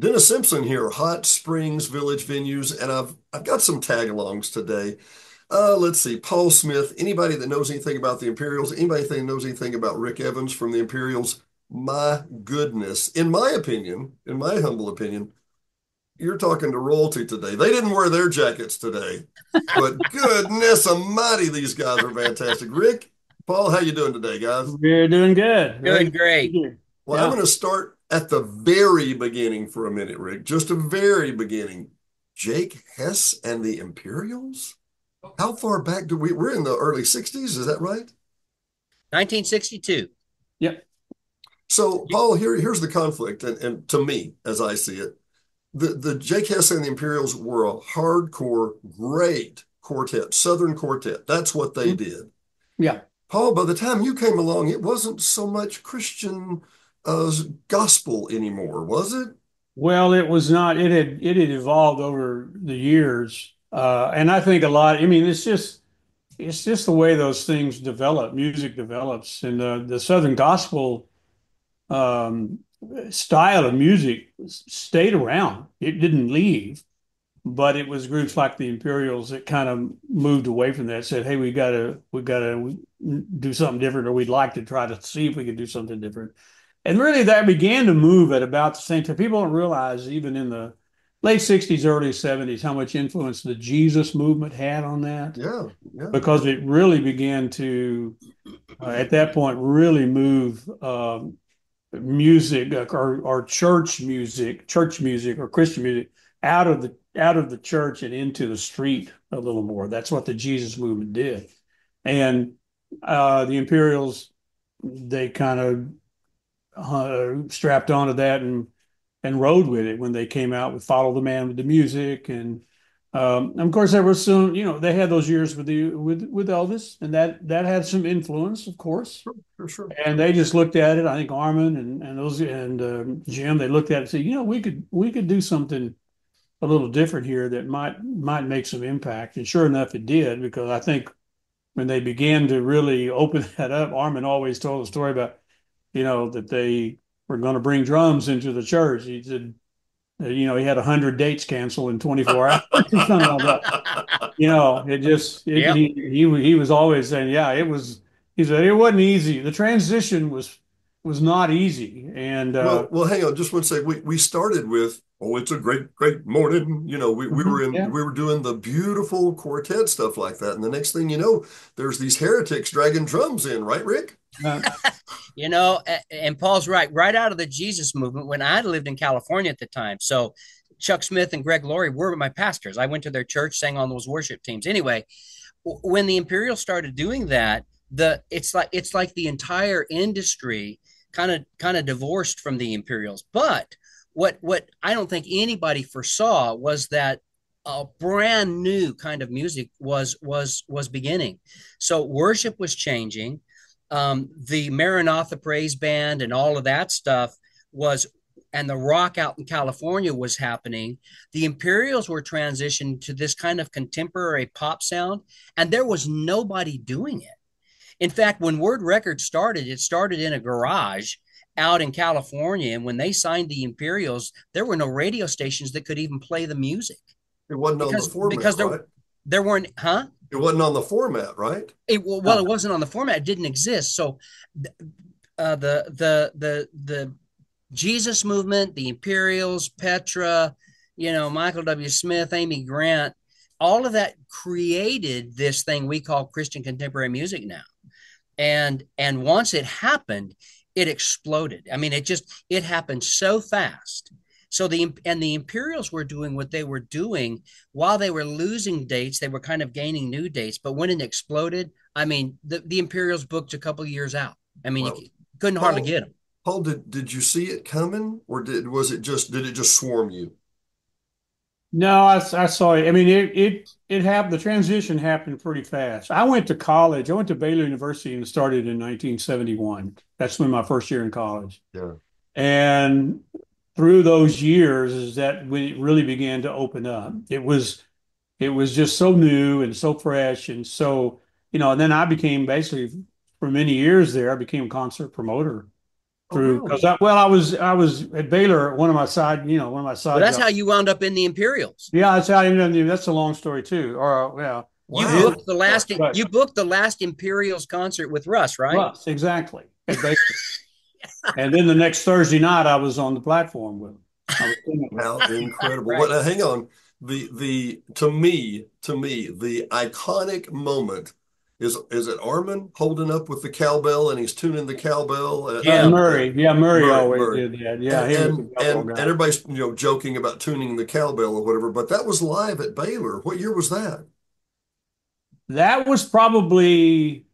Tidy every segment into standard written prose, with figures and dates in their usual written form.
Dennis Simpson here, Hot Springs Village Venues, and I've got some tag-alongs today. Let's see, Paul Smith. Anybody that knows anything about the Imperials, anybody that knows anything about Rick Evans from the Imperials, my goodness, in my humble opinion, you're talking to royalty today. They didn't wear their jackets today, but goodness almighty, these guys are fantastic. Rick, Paul, how you doing today, guys? We're doing good. Very Doing good to be great. here. Well, I'm Yeah. going to start at the very beginning for a minute, Rick. Just the very beginning. Jake Hess and the Imperials? How far back do we're in the early 60s, is that right? 1962. Yep. So, Paul, here's the conflict, and to me, as I see it, the Jake Hess and the Imperials were a hardcore, great quartet, Southern quartet. That's what they did. Yeah. Paul, by the time you came along, it wasn't so much Christian gospel anymore, was it? Well, it was not, it had evolved over the years. And I think a lot, I mean, it's just the way those things develop, music develops. And the Southern gospel um, style of music stayed around. It didn't leave. But it was groups like the Imperials that kind of moved away from that, said, "Hey, we gotta do something different, or we'd like to try to see if we could do something different." And really, that began to move at about the same time. People don't realize, even in the late '60s, early '70s, how much influence the Jesus movement had on that, Yeah, yeah. because it really began to, at that point, really move music or church music or Christian music out of the church and into the street a little more. That's what the Jesus movement did. And the Imperials, they kind of strapped onto that and rode with it when they came out with Follow the Man with the Music. And of course, there was some, they had those years with Elvis, and that had some influence, of course. For sure. And they just looked at it. I think Armin and Jim, they looked at it and said, we could do something a little different here that might make some impact. And sure enough, it did, because I think when they began to really open that up, Armin always told a story about, that they were going to bring drums into the church. He said, he had 100 dates canceled in 24 hours, something like that. It just Yep. he was always saying, yeah, it was. He said it wasn't easy. The transition was not easy, and Well, hang on just one sec. We started with, oh, it's a great, great morning. yeah. We were doing the beautiful quartet stuff like that. And the next thing you know, there's these heretics dragging drums in, right, Rick? Uh, And Paul's right. Right out of the Jesus movement, when I lived in California at the time. So Chuck Smith and Greg Laurie were my pastors. I went to their church, sang on those worship teams. Anyway, when the Imperials started doing that, it's like the entire industry kind of divorced from the Imperials. But what I don't think anybody foresaw was that a brand new kind of music was beginning. So worship was changing. The Maranatha Praise Band and all of that stuff was, and the rock out in California was happening. The Imperials were transitioned to this kind of contemporary pop sound, and there was nobody doing it. In fact, when Word Records started, it started in a garage out in California. And when they signed the Imperials, there were no radio stations that could even play the music It wasn't on the because format, there right? there weren't, huh? It wasn't on the format, right? Well, it wasn't on the format. It didn't exist. So the Jesus movement, the Imperials, Petra, Michael W. Smith, Amy Grant, all of that created this thing we call Christian contemporary music now. And once it happened, it exploded. I mean, it happened so fast. So the Imperials were doing what they were doing while they were losing dates. They were kind of gaining new dates. But when it exploded, I mean, the Imperials booked a couple of years out. I mean, Well, you couldn't hardly Paul, get them. Paul, did you see it coming, or did it just swarm you? no, I saw it. I mean, it happened. The transition happened pretty fast. I went to college. I went to Baylor University and started in 1971. That's when my first year in college. Yeah. And through those years is that when it really began to open up. It was just so new and so fresh and so, and then I became basically, for many years there, I became a concert promoter. Oh, through really? because I was at Baylor. One of my Well, side that's jobs. how you wound up in the Imperials. Yeah, that's how I ended up. That's a long story too. Or yeah, You it is Wow. booked the short, last but you booked the last Imperials concert with Russ, right? Russ exactly at Baylor. And then the next Thursday night, I was on the platform with him. I was singing with him. How incredible. What Right. now, hang on. The to me, the iconic moment is it Armin holding up with the cowbell and he's tuning the cowbell Jim. Yeah, Murray always Murray. did that. Yeah, And he was a and double and guy. everybody's joking about tuning the cowbell or whatever, but that was live at Baylor. What year was that? That was probably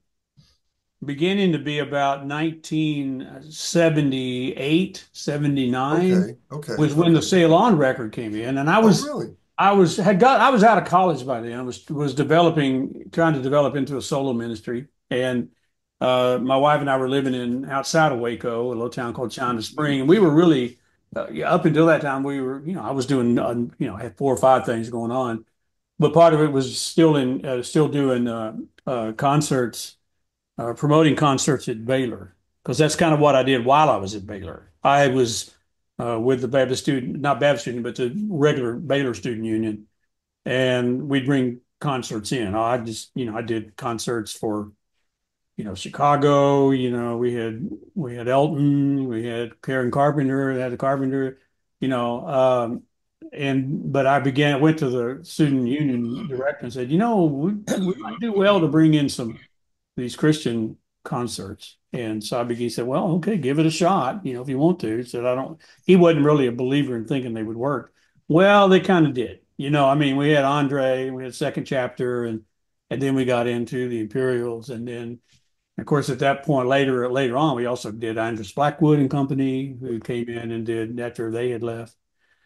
beginning to be about 1978, 79 Okay, okay, was when the okay. Sail On record came in. And Oh, really? I was out of college by then. I was trying to develop into a solo ministry. And my wife and I were living in outside of Waco, a little town called China Spring. And we were really, yeah, up until that time, we were, I was doing, I had four or five things going on. But part of it was still doing concerts, promoting concerts at Baylor, because that's kind of what I did while I was at Baylor. I was with the Baptist student, not Baptist student, but the regular Baylor Student Union, and we'd bring concerts in. I did concerts for, Chicago. We had Elton, we had Karen Carpenter, had the Carpenter, you know, but went to the student union director and said, we might do well to bring in some these Christian concerts. And so he said, well, okay, give it a shot, if you want to. He said, he wasn't really a believer in thinking they would work. Well, they kind of did. I mean, we had Andre, we had Second Chapter, and then we got into the Imperials. And then, of course, at that point, later on, we also did Andrews Blackwood and Company, who came in and did after they had left.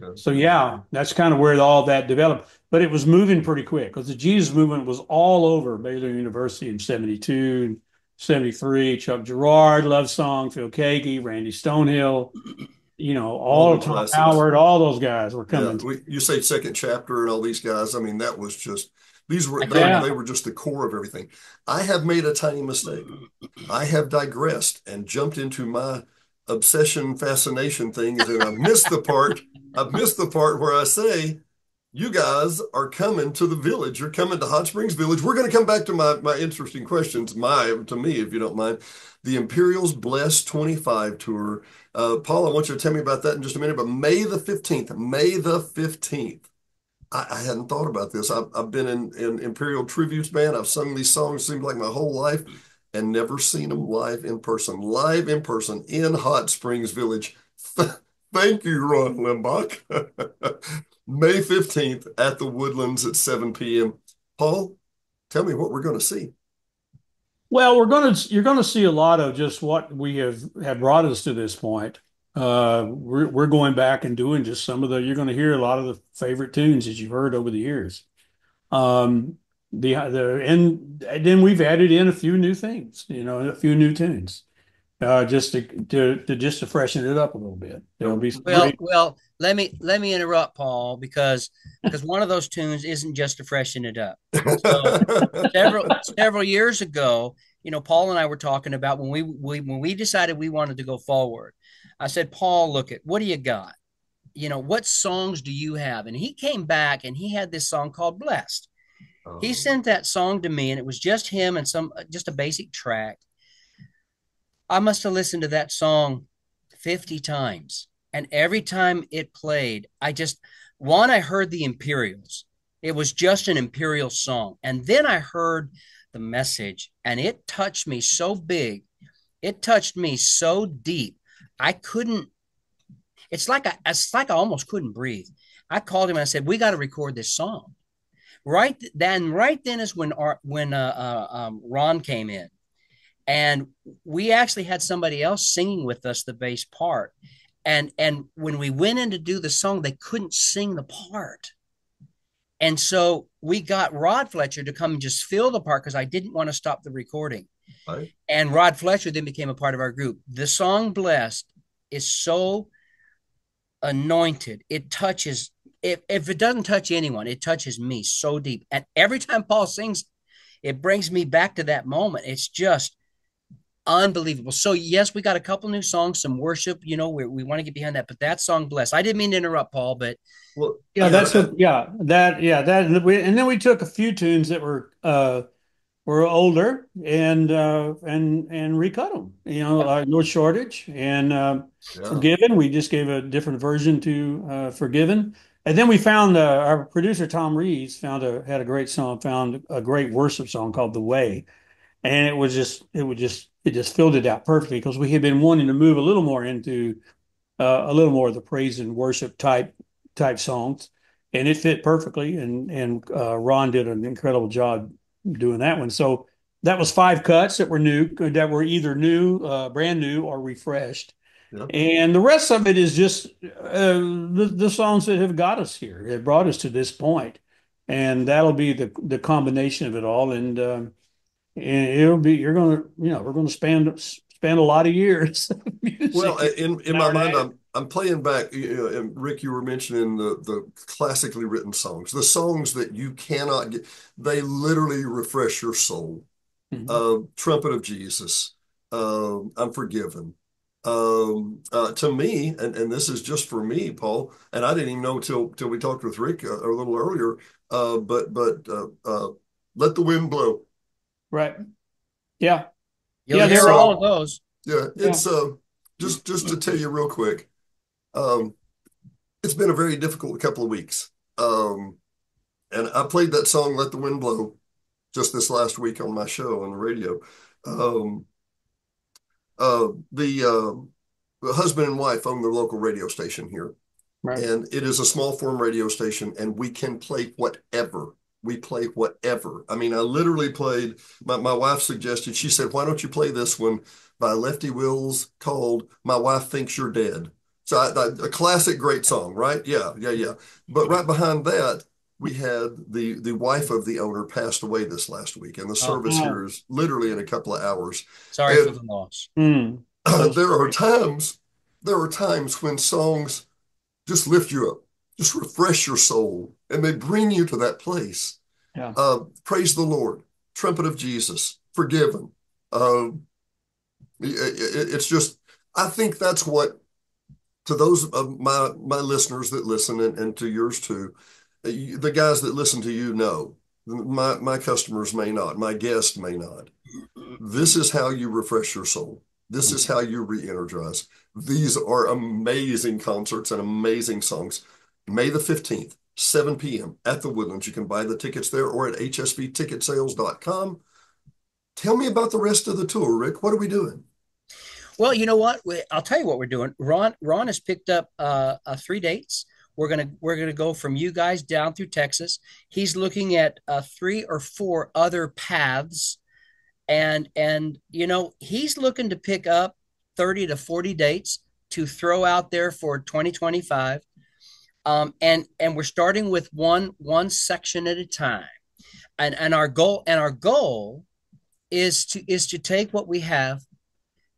Yeah. So yeah, that's kind of where all that developed. But it was moving pretty quick because the Jesus movement was all over Baylor University in 72 and 73. Chuck Girard, Love Song, Phil Keaggy, Randy Stonehill, All all the of Tom classics. Howard, all those guys were Yeah, coming. you say Second Chapter and all these guys. I mean, that was just Iconic. they were just the core of everything. I have made a tiny mistake. I have digressed and jumped into my obsession fascination thing, and I've missed the part. I've missed the part where I say you guys are coming to the village. You're coming to Hot Springs Village. We're going to come back to my interesting questions. To me, if you don't mind, the Imperials Bless 25 tour. Paul, I want you to tell me about that in just a minute. But May the 15th, May the 15th. I hadn't thought about this. I've been in Imperial tributes band. I've sung these songs, seemed like my whole life, and never seen them live in person. Live in person in Hot Springs Village. Thank you, Ron Limbach. May 15th at the Woodlands at 7 p.m. Paul, tell me what we're going to see. Well, you're gonna see a lot of just what we have brought us to this point. We're going back and doing just you're going to hear a lot of the favorite tunes that you've heard over the years. Um, and then we've added in a few new things, a few new tunes, just to freshen it up a little bit. There'll be some Well, great. well, let me interrupt, Paul, because one of those tunes isn't just to freshen it up. So several years ago, Paul and I were talking about when we decided we wanted to go forward. I said, Paul, look at what do you got? What songs do you have? And he came back and he had this song called Blessed. He Um, sent that song to me, and it was just him and just a basic track. I must have listened to that song 50 times. And every time it played, I heard the Imperials. It was just an Imperial song. And then I heard the message, and it touched me so big. It touched me so deep. I couldn't, it's like I almost couldn't breathe. I called him and I said, we got to record this song. Right then is when Ron came in, and we actually had somebody else singing with us the bass part. And when we went in to do the song, they couldn't sing the part. And so we got Rod Fletcher to come and just fill the part because I didn't want to stop the recording. I, And Rod Fletcher then became a part of our group. The song Blessed is so anointed. It touches, if it doesn't touch anyone, it touches me so deep. And every time Paul sings, it brings me back to that moment. It's just Unbelievable. So yes, we got a couple new songs, some worship. We want to get behind that. But that song, "Bless," I didn't mean to interrupt, Paul, but Well, Yeah, yeah, that's what. Yeah, that, and then we took a few tunes that were older and recut them. No shortage and yeah, Forgiven. We just gave a different version to Forgiven, and then we found our producer Tom Reeves had a great song, found a great worship song called "The Way," and it just filled it out perfectly because we had been wanting to move a little more into a little more of the praise and worship type songs, and it fit perfectly. And Ron did an incredible job doing that one. So that was five cuts that were new, that were either new, brand new, or refreshed. yeah. And the rest of it is just the songs that have got us here, that brought us to this point, and that'll be the combination of it all. And it'll be we're gonna spend a lot of years of Well, music in an my hour and a mind, half. I'm playing back. And Rick, you were mentioning the classically written songs, the songs that you cannot get. They literally refresh your soul. Mhm. Trumpet of Jesus, I'm Forgiven. To me, and this is just for me, Paul, and I didn't even know till we talked with Rick a little earlier. But Let the Wind Blow. Right. Yeah. you'll Yeah, hear It's all of those. yeah, yeah. it's just to tell you real quick. Um, it's been a very difficult couple of weeks. And I played that song "Let the Wind Blow" just this last week on my show on the radio. Um, the husband and wife own the local radio station here, Right. and it is a small form radio station, and we can play whatever. We play whatever. I mean, I literally played. My wife suggested. She said, "Why don't you play this one by Lefty Wills called 'My Wife Thinks You're Dead'?" So a classic, great song, right? Yeah, yeah, yeah. But right behind that, we had the wife of the owner passed away this last week, and the Oh, service Oh. here is literally in a couple of hours. sorry for And the loss. So there are times, when songs just lift you up, just refresh your soul, and they bring you to that place. yeah. Praise the Lord, Trumpet of Jesus, Forgiven. Uh, it's just, I think that's what, to those of my listeners that listen, and to yours too, the guys that listen to you know, my customers may not, my guests may not. This is how you refresh your soul. This is how you re-energize. These are amazing concerts and amazing songs. May the 15th, 7 p.m. at the Woodlands. You can buy the tickets there or at hsvticketsales.com. Tell me about the rest of the tour, Rick. What are we doing? Well, you know what? I'll tell you what we're doing. Ron has picked up three dates. We're gonna go from you guys down through Texas. He's looking at three or four other paths, and he's looking to pick up 30 to 40 dates to throw out there for 2025. And we're starting with one section at a time. And our goal is to take what we have,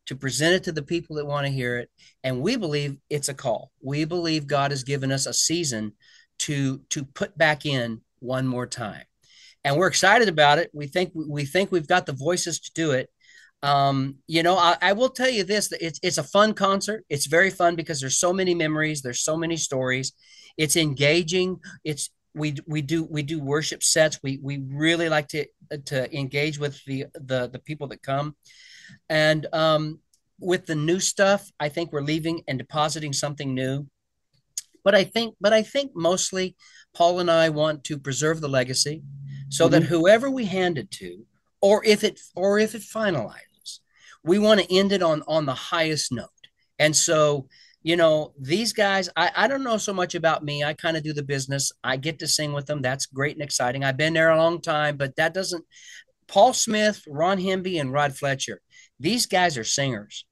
to present it to the people that want to hear it. And we believe it's a call. We believe God has given us a season to put back in one more time. And we're excited about it. We think we've got the voices to do it. I will tell you this: that it's a fun concert. It's very fun because there's so many memories, there's so many stories. It's engaging. It's we do worship sets. We really like to engage with the people that come. And with the new stuff, I think we're leaving and depositing something new. But I think mostly Paul and I want to preserve the legacy so that Mhm. whoever we hand it to, or if it finalizes, we want to end it on the highest note. And so, these guys, I don't know so much about me. I kind of do the business. I get to sing with them. That's great and exciting. I've been there a long time, but that doesn't Paul Smith, Ron Hemby, and Rod Fletcher. These guys are singers.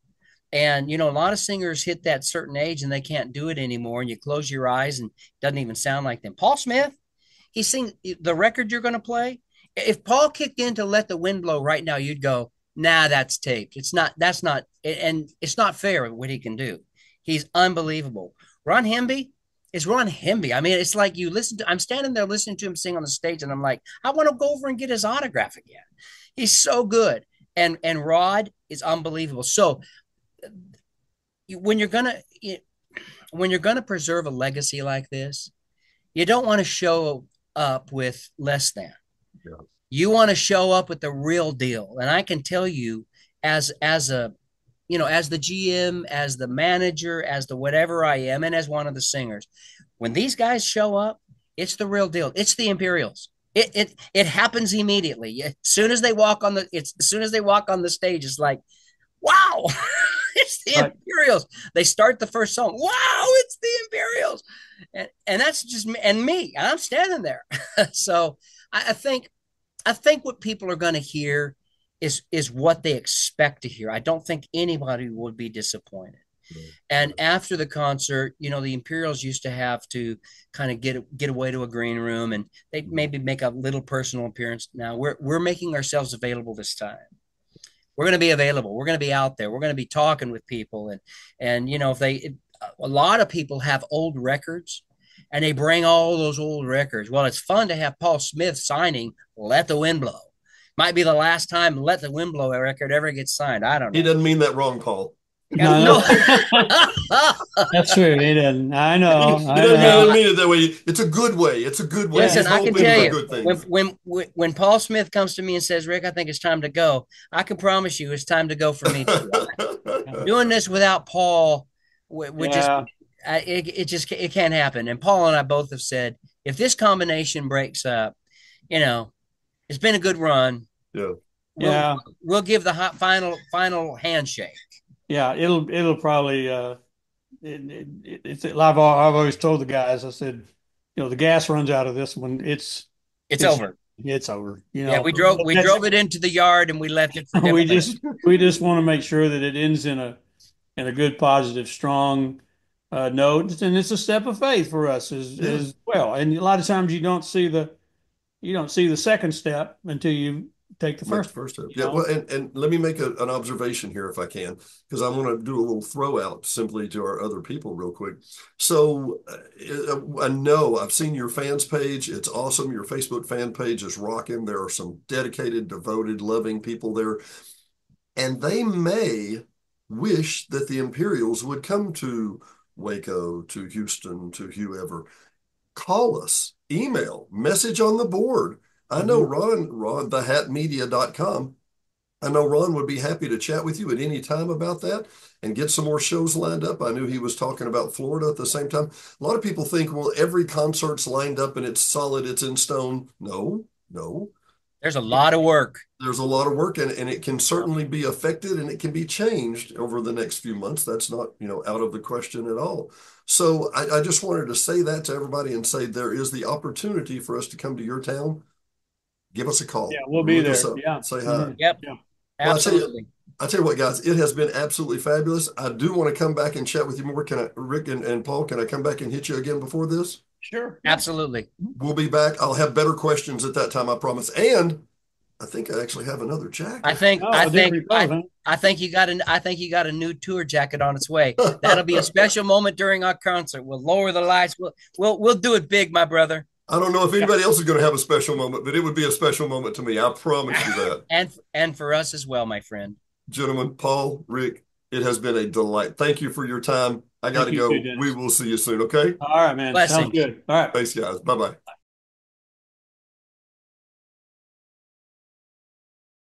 And a lot of singers hit that certain age and they can't do it anymore. And you close your eyes and it doesn't even sound like them. Paul Smith, he sings the record you're going to play. If Paul kicked in to "Let the Wind Blow" right now, you'd go, "Nah, that's taped. That's not, and it's not fair what he can do. He's unbelievable." Ron Hemby is Ron Hemby. I mean, it's like I'm standing there listening to him sing on the stage, and I'm like, I want to go over and get his autograph again. He's so good. and Rod is unbelievable. So when you're gonna when you're gonna preserve a legacy like this, you don't want to show up with less than. Yeah. You want to show up with the real deal. And I can tell you, as a as the GM, as the manager, as the whatever I am, and as one of the singers, when these guys show up, it's the real deal. It's the Imperials. It happens immediately. As soon as they walk on the stage, it's like, wow, it's the Right. Imperials. They start the first song. Wow, it's the Imperials. And that's just me and me. I'm standing there. So I think what people are going to hear is what they expect to hear. I don't think anybody would be disappointed. And after the concert, the Imperials used to have to kind of get away to a green room, and they maybe make a little personal appearance. Now we're making ourselves available this time. We're going to be available. We're going to be out there. We're going to be talking with people, and if a lot of people have old records, and they bring all those old records. Well, it's fun to have Paul Smith signing "Let the Wind Blow." Might be the last time "Let the Wind Blow" record ever gets signed. I don't He know. doesn't mean that wrong, Paul. No. No, that's true. He didn't. I He, know. he I doesn't know. mean it that way. It's a good way. It's a good way. Yeah. Listen, He's I can hoping tell for you, good when things. when Paul Smith comes to me and says, "Rick, I think it's time to go," I can promise you, it's time to go for me too. Doing this without Paul would just Yeah. it can't happen. And Paul and I both have said, if this combination breaks up, you know, it's been a good run. Yeah. We'll Yeah. we'll give the final handshake. Yeah. It'll probably I've always told the guys, I said, the gas runs out of this one. It's It's over. it's over. Yeah, we That's drove it into the yard and we left it for we demolition. just want to make sure that it ends in a good, positive, strong note, and it's a step of faith for us Yeah. as well. And a lot of times you don't see the second step until you take the Make the first. first step. You Yeah. Well, know, and let me make an observation here if I can, because I want to do a little throw out simply to our other people real quick. So I know I've seen your fans page. It's awesome. Your Facebook fan page is rocking. There are some dedicated, devoted, loving people there. And they may wish that the Imperials would come to Waco, to Houston, to whoever. Call us, email, message on the board. I know Mhm. Ron, thehatmedia.com. I know Ron would be happy to chat with you at any time about that and get some more shows lined up. I knew he was talking about Florida at the same time. A lot of people think, well, every concert's lined up and it's solid, it's in stone. No, no. There's a lot of work. There's a lot of work and it can certainly be affected and it can be changed over the next few months. That's not, out of the question at all. So I just wanted to say that to everybody and say there is the opportunity for us to come to your town. Give us a Yeah, call. we'll be Look us there. up. Yeah. Say hi. Mhm. Yep, Yeah. Well, absolutely. I tell you what, guys, it has been absolutely fabulous. I do want to come back and chat with you more. Can I, Rick and Paul, can I come back and hit you again before this? Sure. Yeah. Absolutely. We'll be back. I'll have better questions at that time, I promise. And I think I actually have another I jacket. think I Oh, a think different I color, I think you got a new tour jacket on its way. That'll be a special moment during our concert. We'll lower the lights. We'll do it big, my brother. I don't know if anybody else is going to have a special moment, but it would be a special moment to me. I promise you that. And for us as well, my friend. Gentlemen, Paul, Rick, it has been a delight. Thank you for your time. I got Thank to you too, go. We Dennis. will see you soon. Okay. All right, man. Sounds Blessings. good. All right. Thanks, guys. Bye bye.